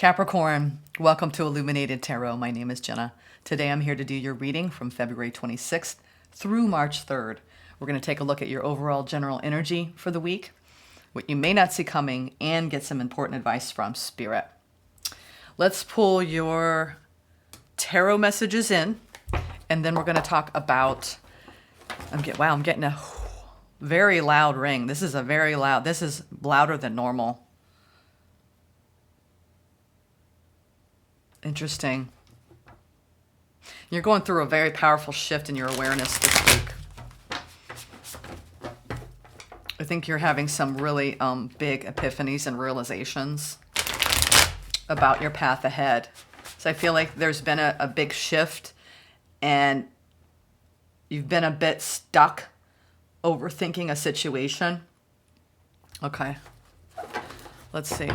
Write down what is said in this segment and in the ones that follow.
Capricorn, welcome to Illuminated Tarot. My name is Jenna. Today I'm here to do your reading from February 26th through March 3rd. We're going to take a look at your overall general energy for the week, what you may not see coming, and get some important advice from Spirit. Let's pull your tarot messages in, and then we're going to talk about... I'm getting a very loud ring. This is louder than normal. Interesting. You're going through a very powerful shift in your awareness this week. I think you're having some really big epiphanies and realizations about your path ahead. So I feel like there's been a big shift and you've been a bit stuck overthinking a situation. Okay. Let's see.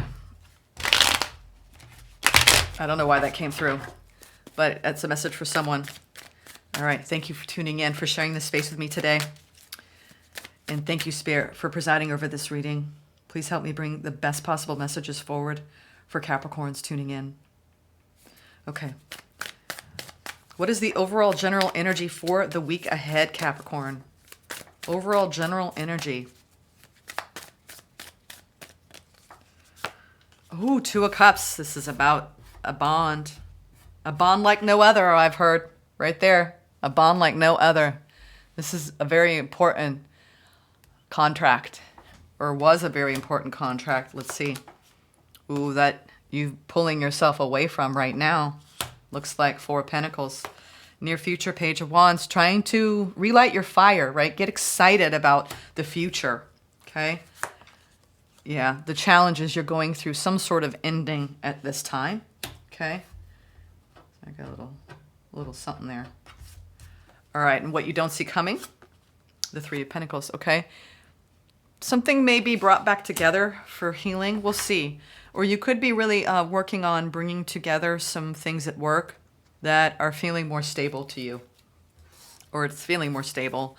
I don't know why that came through, but it's a message for someone. All right. Thank you for tuning in, for sharing this space with me today. And thank you, Spirit, for presiding over this reading. Please help me bring the best possible messages forward for Capricorns tuning in. Okay. What is the overall general energy for the week ahead, Capricorn? Overall general energy. Ooh, Two of Cups. This is about a bond. A bond like no other, I've heard. Right there. A bond like no other. This is a very important contract. Or was a very important contract. Let's see. Ooh, that you pulling yourself away from right now. Looks like Four of Pentacles. Near future, Page of Wands. Trying to relight your fire, right? Get excited about the future. Okay? Yeah, the challenges you're going through. Some sort of ending at this time. Okay? I got a little something there. All right, and what you don't see coming? The Three of Pentacles, okay? Something may be brought back together for healing. We'll see. Or you could be really working on bringing together some things at work that are feeling more stable to you. Or it's feeling more stable.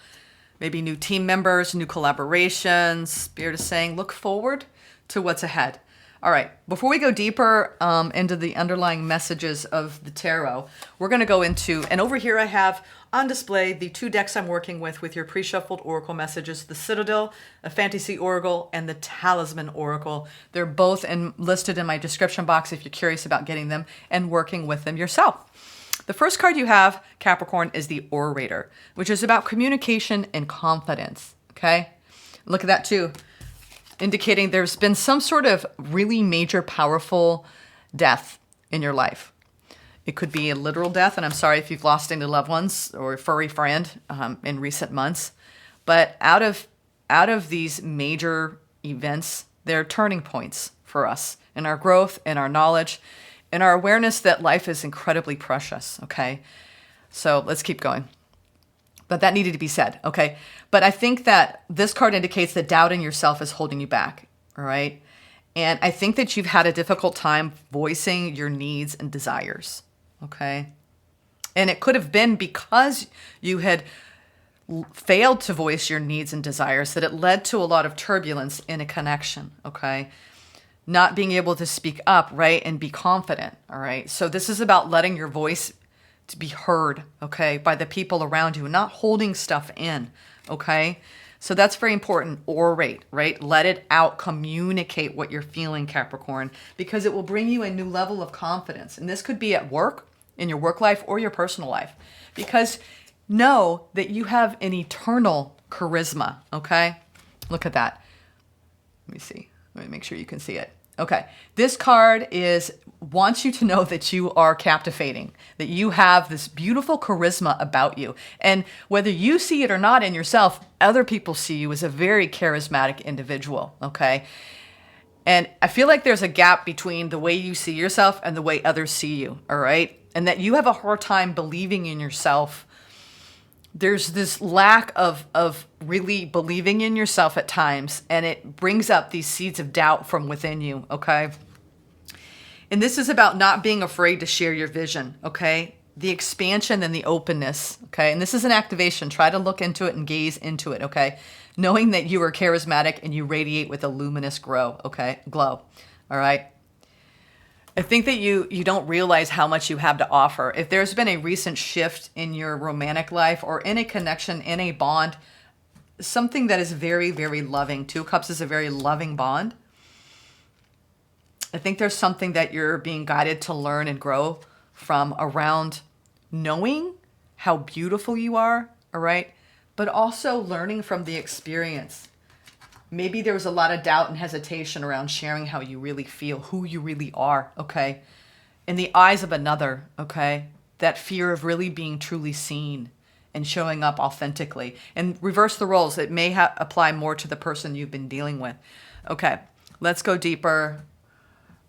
Maybe new team members, new collaborations. Spirit is saying, look forward to what's ahead. All right, before we go deeper into the underlying messages of the tarot, we're going to go into, and over here I have on display the two decks I'm working with your pre-shuffled oracle messages, the Citadel, a Fantasy Oracle, and the Talisman Oracle. They're both listed in my description box if you're curious about getting them and working with them yourself. The first card you have, Capricorn, is the Orator, which is about communication and confidence, okay? Look at that too. Indicating there's been some sort of really major, powerful death in your life. It could be a literal death, and I'm sorry if you've lost any loved ones or a furry friend in recent months. But out of these major events, they're turning points for us in our growth, in our knowledge, in our awareness that life is incredibly precious, okay? So let's keep going. But that needed to be said, okay? But I think that this card indicates that doubt in yourself is holding you back, all right? And I think that you've had a difficult time voicing your needs and desires, okay? And it could have been because you had failed to voice your needs and desires that it led to a lot of turbulence in a connection, okay? Not being able to speak up, right? And be confident, all right? So this is about letting your voice to be heard, okay, by the people around you, not holding stuff in, okay? So that's very important. Orate, right? Let it out. Communicate what you're feeling, Capricorn, because it will bring you a new level of confidence. And this could be at work, in your work life, or your personal life, because know that you have an eternal charisma, okay? Look at that. Let me see. Let me make sure you can see it. Okay, this card wants you to know that you are captivating, that you have this beautiful charisma about you. And whether you see it or not in yourself, other people see you as a very charismatic individual, okay? And I feel like there's a gap between the way you see yourself and the way others see you, all right? And that you have a hard time believing in yourself. There's this lack of really believing in yourself at times, and it brings up these seeds of doubt from within you, okay? And this is about not being afraid to share your vision, okay? The expansion and the openness, okay? And this is an activation. Try to look into it and gaze into it, okay? Knowing that you are charismatic and you radiate with a luminous glow, okay? Glow, all right? I think that you don't realize how much you have to offer. If there's been a recent shift in your romantic life or in a connection, in a bond, something that is very, very loving. Two of Cups is a very loving bond. I think there's something that you're being guided to learn and grow from around knowing how beautiful you are, all right? But also learning from the experience. Maybe there was a lot of doubt and hesitation around sharing how you really feel, who you really are, okay? In the eyes of another, okay? That fear of really being truly seen and showing up authentically. And reverse the roles. It may apply more to the person you've been dealing with. Okay, let's go deeper.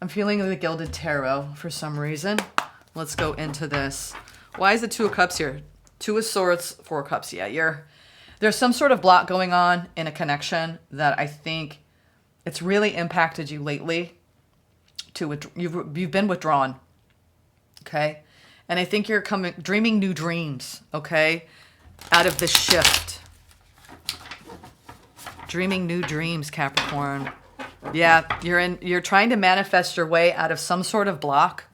I'm feeling the Gilded Tarot for some reason. Let's go into this. Why is the Two of Cups here? Two of Swords, Four of Cups. Yeah, there's some sort of block going on in a connection that I think it's really impacted you lately. You've been withdrawn, okay? And I think you're dreaming new dreams, okay? Out of this shift. Dreaming new dreams, Capricorn. Yeah, you're trying to manifest your way out of some sort of block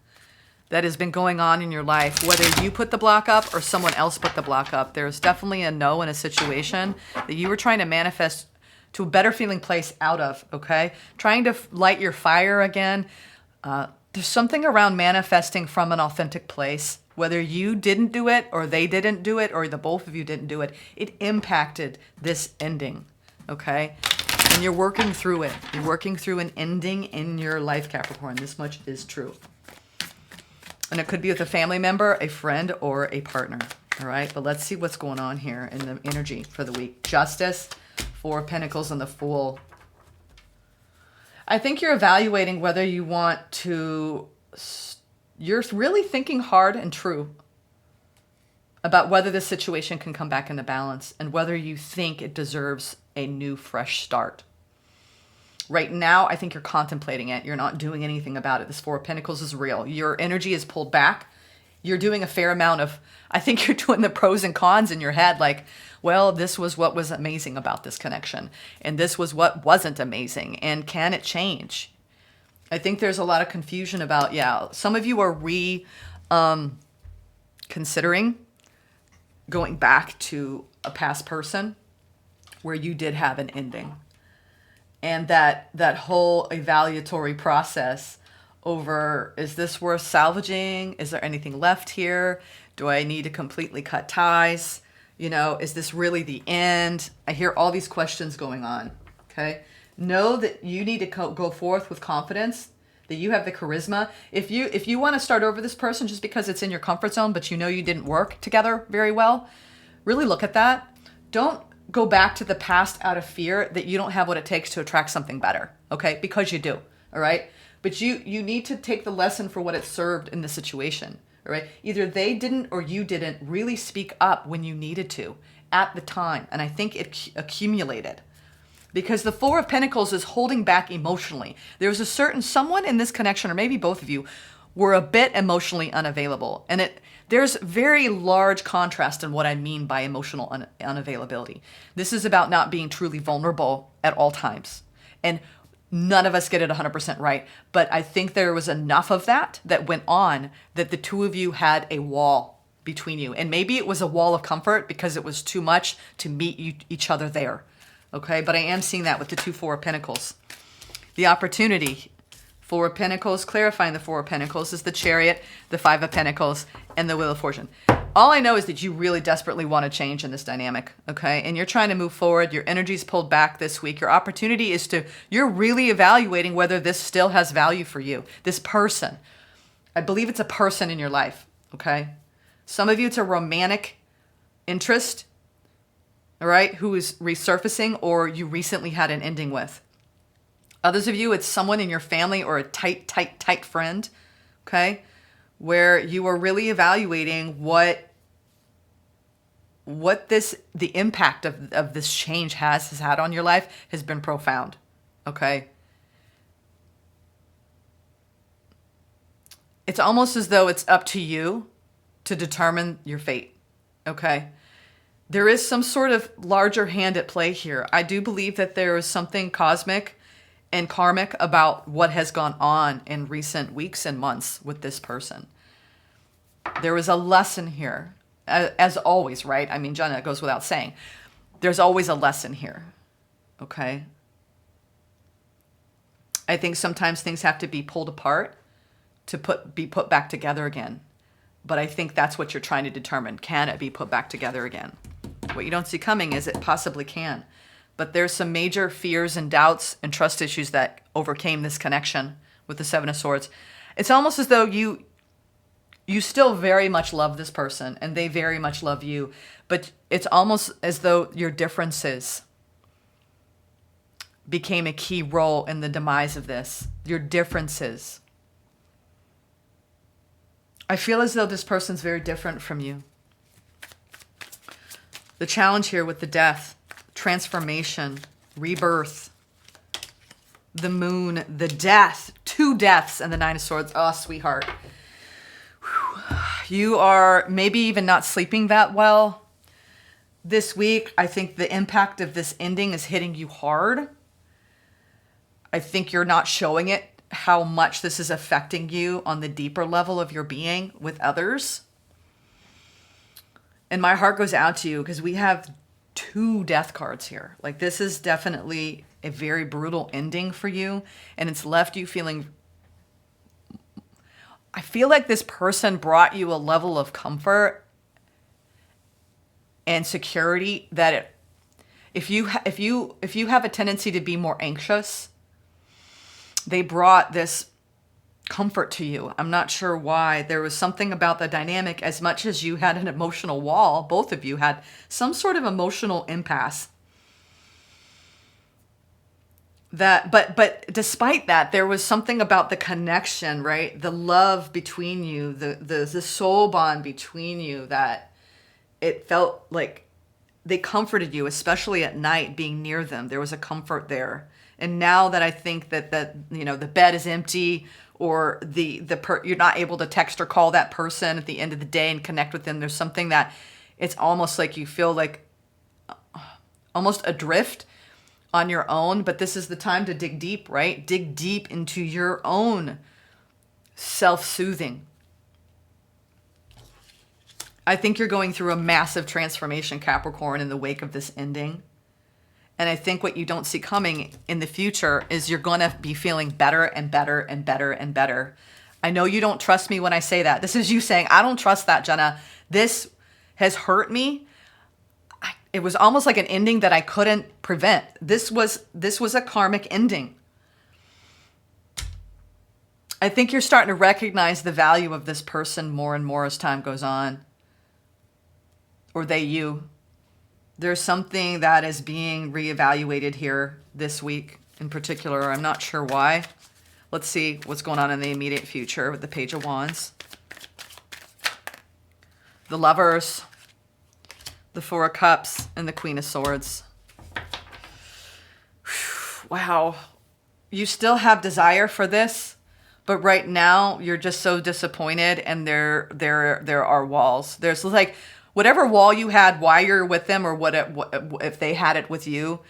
that has been going on in your life, whether you put the block up or someone else put the block up. There's definitely a no in a situation that you were trying to manifest to a better feeling place out of, okay? Trying to light your fire again. There's something around manifesting from an authentic place. Whether you didn't do it or they didn't do it or the both of you didn't do it, it impacted this ending, okay? And you're working through it. You're working through an ending in your life, Capricorn. This much is true. And it could be with a family member, a friend, or a partner. All right, but let's see what's going on here in the energy for the week. Justice, Four of Pentacles, and the Fool. I think you're evaluating whether you want to... You're really thinking hard and true about whether this situation can come back into balance and whether you think it deserves a new, fresh start. Right now, I think you're contemplating it. You're not doing anything about it. This Four of Pentacles is real. Your energy is pulled back. You're doing a fair amount of, I think you're doing the pros and cons in your head. Like, well, this was what was amazing about this connection. And this was what wasn't amazing. And can it change? I think there's a lot of confusion about, yeah, some of you are considering going back to a past person where you did have an ending. And that whole evaluatory process over, is this worth salvaging? Is there anything left here? Do I need to completely cut ties? You know, is this really the end? I hear all these questions going on, okay? Know that you need to go forth with confidence, that you have the charisma. If you want to start over this person just because it's in your comfort zone, but you know you didn't work together very well, really look at that. Don't go back to the past out of fear that you don't have what it takes to attract something better, okay? Because you do, all right? But you need to take the lesson for what it served in the situation, all right? Either they didn't or you didn't really speak up when you needed to at the time, and I think it accumulated. Because the Four of Pentacles is holding back emotionally. There's a certain someone in this connection, or maybe both of you, were a bit emotionally unavailable, and there's very large contrast in what I mean by emotional unavailability. This is about not being truly vulnerable at all times. And none of us get it 100% right. But I think there was enough of that went on that the two of you had a wall between you. And maybe it was a wall of comfort because it was too much to meet each other there. Okay, but I am seeing that with the Four of Pentacles. The opportunity. Four of Pentacles, clarifying the Four of Pentacles, is the Chariot, the Five of Pentacles, and the Wheel of Fortune. All I know is that you really desperately want to change in this dynamic, okay? And you're trying to move forward. Your energy's pulled back this week. Your opportunity is you're really evaluating whether this still has value for you. This person. I believe it's a person in your life, okay? Some of you, it's a romantic interest, all right, who is resurfacing or you recently had an ending with. Others of you, it's someone in your family or a tight friend, okay, where you are really evaluating what the impact of this change has had on your life has been profound, okay? It's almost as though it's up to you to determine your fate, okay? There is some sort of larger hand at play here. I do believe that there is something cosmic and karmic about what has gone on in recent weeks and months with this person. There was a lesson here, as always, right? I mean, Jenna, it goes without saying. There's always a lesson here, okay? I think sometimes things have to be pulled apart to be put back together again. But I think that's what you're trying to determine. Can it be put back together again? What you don't see coming is it possibly can. But there's some major fears and doubts and trust issues that overcame this connection with the Seven of Swords. It's almost as though you still very much love this person and they very much love you. But it's almost as though your differences became a key role in the demise of this. Your differences. I feel as though this person's very different from you. The challenge here with the death, transformation, rebirth, the moon, the death, 2 deaths, and the 9 of Swords. Oh, sweetheart. Whew. You are maybe even not sleeping that well this week. I think the impact of this ending is hitting you hard. I think you're not showing it, how much this is affecting you on the deeper level of your being with others. And my heart goes out to you because we have 2 death cards here. Like, this is definitely a very brutal ending for you. And it's left you feeling, I feel like this person brought you a level of comfort and security that if you have a tendency to be more anxious, they brought this comfort to you. I'm not sure why. There was something about the dynamic. As much as you had an emotional wall, both of you had some sort of emotional impasse. But despite that, there was something about the connection, right? The love between you, the soul bond between you, that it felt like they comforted you, especially at night, being near them. There was a comfort there. And now that I think that the bed is empty, or you're not able to text or call that person at the end of the day and connect with them, there's something that it's almost like you feel like almost adrift on your own. But this is the time to dig deep, right? Dig deep into your own self-soothing. I think you're going through a massive transformation, Capricorn, in the wake of this ending. And I think what you don't see coming in the future is you're going to be feeling better and better and better and better. I know you don't trust me when I say that. This is you saying, I don't trust that, Jenna. This has hurt me. It was almost like an ending that I couldn't prevent. This was a karmic ending. I think you're starting to recognize the value of this person more and more as time goes on. Or you. There's something that is being reevaluated here this week in particular. I'm not sure why. Let's see what's going on in the immediate future with the Page of Wands. The Lovers, the Four of Cups, and the Queen of Swords. Wow. You still have desire for this, but right now you're just so disappointed, and there are walls. There's like, whatever wall you had while you're with them, or what if they had it with you,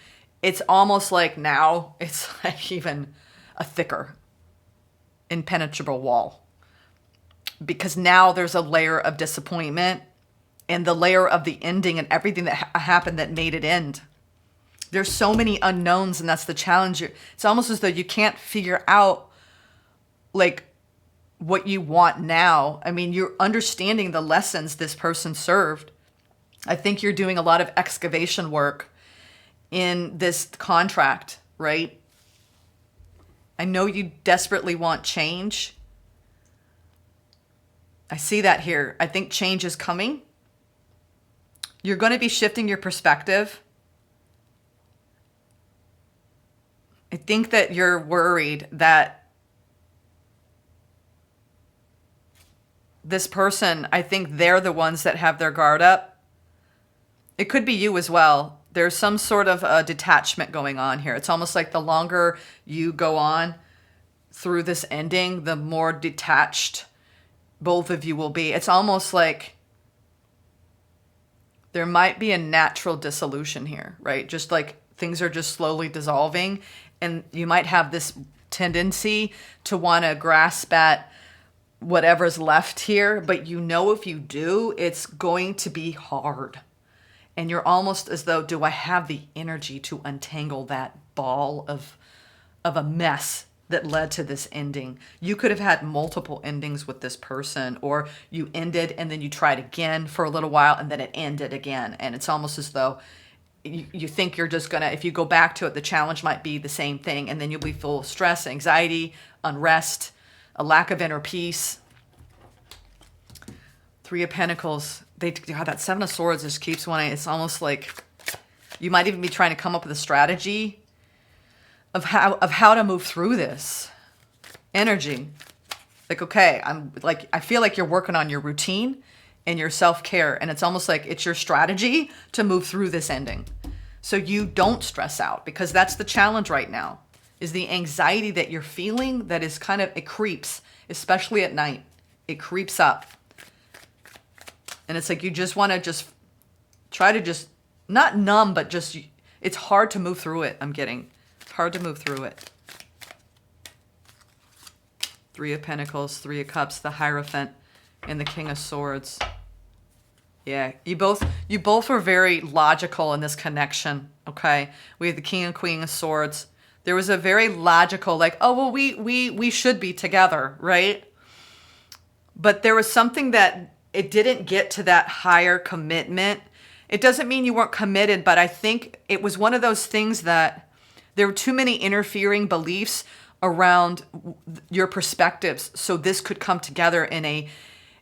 it's almost like now it's like even a thicker, impenetrable wall. Because now there's a layer of disappointment and the layer of the ending and everything that happened that made it end. There's so many unknowns, and that's the challenge. It's almost as though you can't figure out like what you want now. I mean, you're understanding the lessons this person served. I think you're doing a lot of excavation work in this contract, right? I know you desperately want change. I see that here. I think change is coming. You're going to be shifting your perspective. I think that you're worried that this person, I think they're the ones that have their guard up. It could be you as well. There's some sort of a detachment going on here. It's almost like the longer you go on through this ending, the more detached both of you will be. It's almost like there might be a natural dissolution here, right? Just like things are just slowly dissolving, And you might have this tendency to want to grasp at whatever's left here, but you know if you do, it's going to be hard. And you're almost as though, do I have the energy to untangle that ball of a mess that led to this ending? You could have had multiple endings with this person, or you ended and then you tried again for a little while and then it ended again. And it's almost as though you think you're just gonna, if you go back to it, the challenge might be the same thing, and then you'll be full of stress, anxiety, unrest, a lack of inner peace. Three of Pentacles. God, that Seven of Swords just keeps wanting. It's almost like you might even be trying to come up with a strategy of how to move through this energy. Like, okay, I feel like you're working on your routine and your self-care, and it's almost like it's your strategy to move through this ending. So you don't stress out, because that's the challenge right now, is the anxiety that you're feeling that is kind of, it creeps, especially at night. It creeps up. And it's like you just want to just try to just, not numb, but just, it's hard to move through it, I'm getting. It's hard to move through it. Three of Pentacles, Three of Cups, the Hierophant, and the King of Swords. Yeah, you both were very logical in this connection, okay? We have the King and Queen of Swords. There was a very logical, like, oh, well, we should be together, right? But there was something that it didn't get to that higher commitment. It doesn't mean you weren't committed, but I think it was one of those things that there were too many interfering beliefs around your perspectives. So this could come together in a,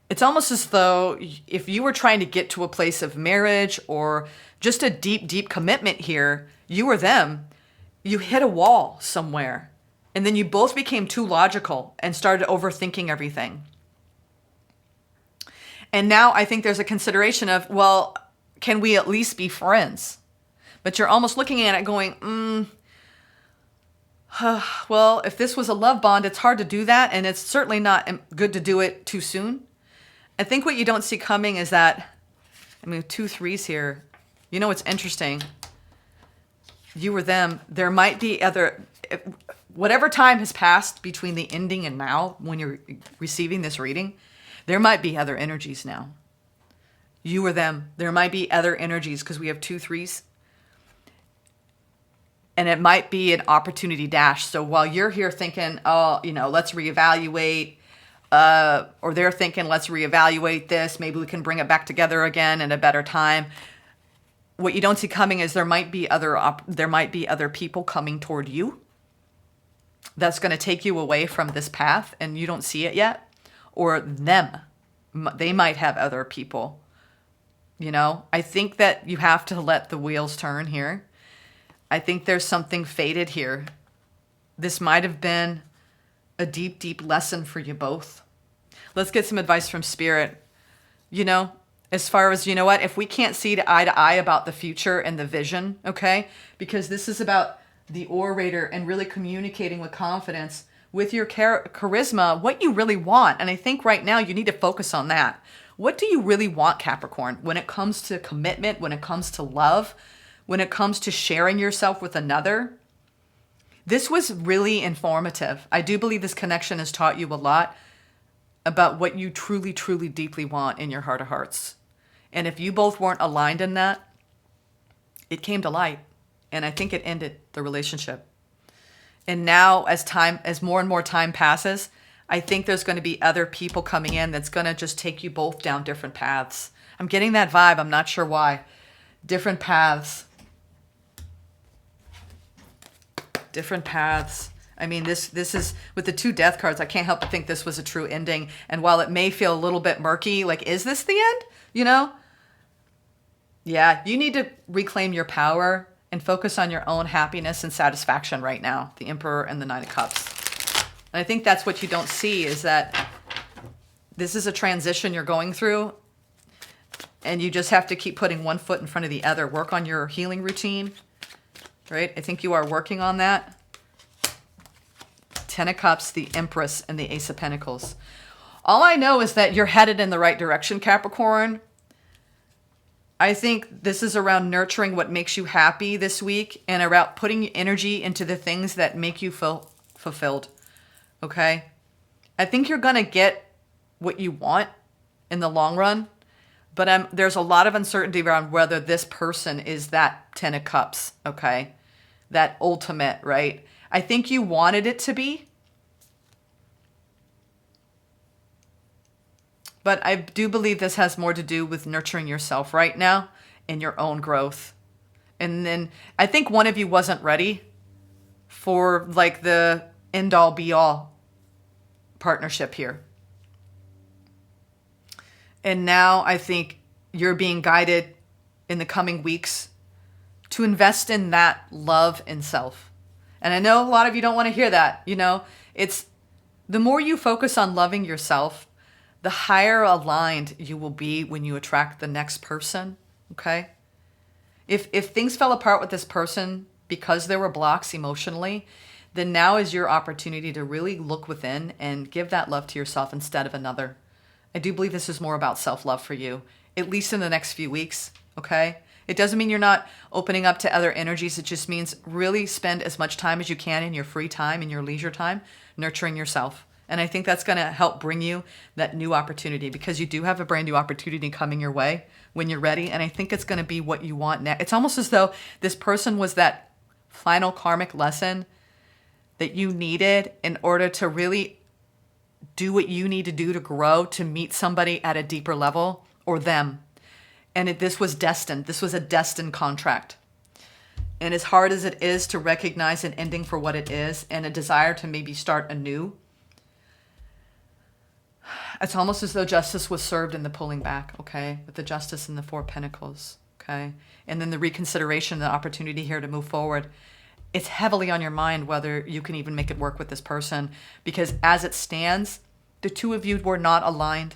it's almost as though if you were trying to get to a place of marriage or just a deep, deep commitment here, you or them, you hit a wall somewhere. And then you both became too logical and started overthinking everything. And now I think there's a consideration of, well, can we at least be friends? But you're almost looking at it going, well, if this was a love bond, it's hard to do that. And it's certainly not good to do it too soon. I think what you don't see coming is that, I mean, 2 threes here. You know what's interesting? You or them, there might be other, whatever time has passed between the ending and now when you're receiving this reading, there might be other energies now. You or them, there might be other energies because we have 2 threes. And it might be an opportunity dash. So while you're here thinking, oh, let's reevaluate, or they're thinking, let's reevaluate this, maybe we can bring it back together again at a better time. What you don't see coming is there might be other people coming toward you that's going to take you away from this path, and you don't see it yet. Or them, they might have other people. I think that you have to let the wheels turn here. I think there's something fated here. This might have been a deep, deep lesson for you both. Let's get some advice from Spirit. As far as, if we can't see eye to eye about the future and the vision, okay? Because this is about the orator and really communicating with confidence with your charisma, what you really want. And I think right now you need to focus on that. What do you really want, Capricorn, when it comes to commitment, when it comes to love, when it comes to sharing yourself with another? This was really informative. I do believe this connection has taught you a lot about what you truly, truly, deeply want in your heart of hearts. And if you both weren't aligned in that, it came to light. And I think it ended the relationship. And now as more and more time passes, I think there's going to be other people coming in that's going to just take you both down different paths. I'm getting that vibe. I'm not sure why. Different paths. Different paths. I mean, this is, with the 2 death cards, I can't help but think this was a true ending. And while it may feel a little bit murky, like, is this the end? Yeah, you need to reclaim your power and focus on your own happiness and satisfaction right now. The Emperor and the 9 of Cups. And I think that's what you don't see, is that this is a transition you're going through. And you just have to keep putting one foot in front of the other. Work on your healing routine. Right? I think you are working on that. 10 of Cups, the Empress, and the Ace of Pentacles. All I know is that you're headed in the right direction, Capricorn. I think this is around nurturing what makes you happy this week and around putting energy into the things that make you feel fulfilled. Okay? I think you're going to get what you want in the long run, but there's a lot of uncertainty around whether this person is that 10 of Cups, okay? That ultimate, right? I think you wanted it to be, but I do believe this has more to do with nurturing yourself right now and your own growth. And then I think one of you wasn't ready for like the end all be all partnership here. And now I think you're being guided in the coming weeks to invest in that love and self. And I know a lot of you don't want to hear that. You know, it's the more you focus on loving yourself, the higher aligned you will be when you attract the next person. Okay. If things fell apart with this person because there were blocks emotionally, then now is your opportunity to really look within and give that love to yourself instead of another. I do believe this is more about self-love for you, at least in the next few weeks, okay? It doesn't mean you're not opening up to other energies. It just means really spend as much time as you can in your free time, in your leisure time, nurturing yourself. And I think that's going to help bring you that new opportunity because you do have a brand new opportunity coming your way when you're ready. And I think it's going to be what you want next. It's almost as though this person was that final karmic lesson that you needed in order to really do what you need to do to grow, to meet somebody at a deeper level or them. And this was destined. This was a destined contract. And as hard as it is to recognize an ending for what it is and a desire to maybe start anew, it's almost as though justice was served in the pulling back, okay? With the Justice and the Four of Pentacles, okay? And then the reconsideration, the opportunity here to move forward. It's heavily on your mind whether you can even make it work with this person because as it stands, the two of you were not aligned.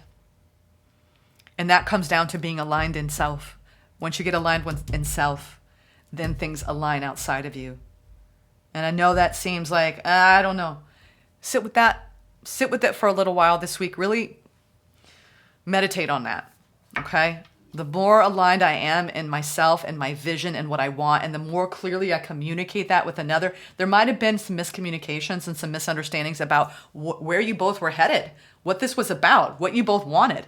And that comes down to being aligned in self. Once you get aligned in self, then things align outside of you. And I know that seems like, I don't know. Sit with that. Sit with it for a little while this week. Really meditate on that, okay? The more aligned I am in myself and my vision and what I want, and the more clearly I communicate that with another, there might have been some miscommunications and some misunderstandings about where you both were headed, what this was about, what you both wanted.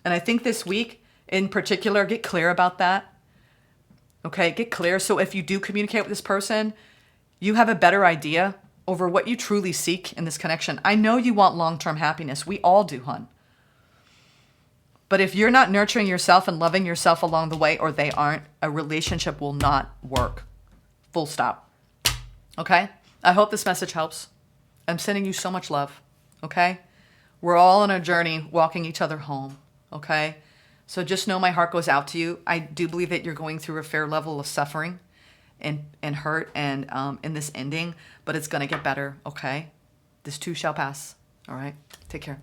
And I think this week in particular, get clear about that. Okay, get clear. So if you do communicate with this person, you have a better idea over what you truly seek in this connection. I know you want long-term happiness. We all do, hon. But if you're not nurturing yourself and loving yourself along the way, or they aren't, a relationship will not work. Full stop. Okay? I hope this message helps. I'm sending you so much love. Okay? We're all on a journey walking each other home. Okay? So just know my heart goes out to you. I do believe that you're going through a fair level of suffering and hurt and in this ending, but it's going to get better. Okay? This too shall pass. All right? Take care.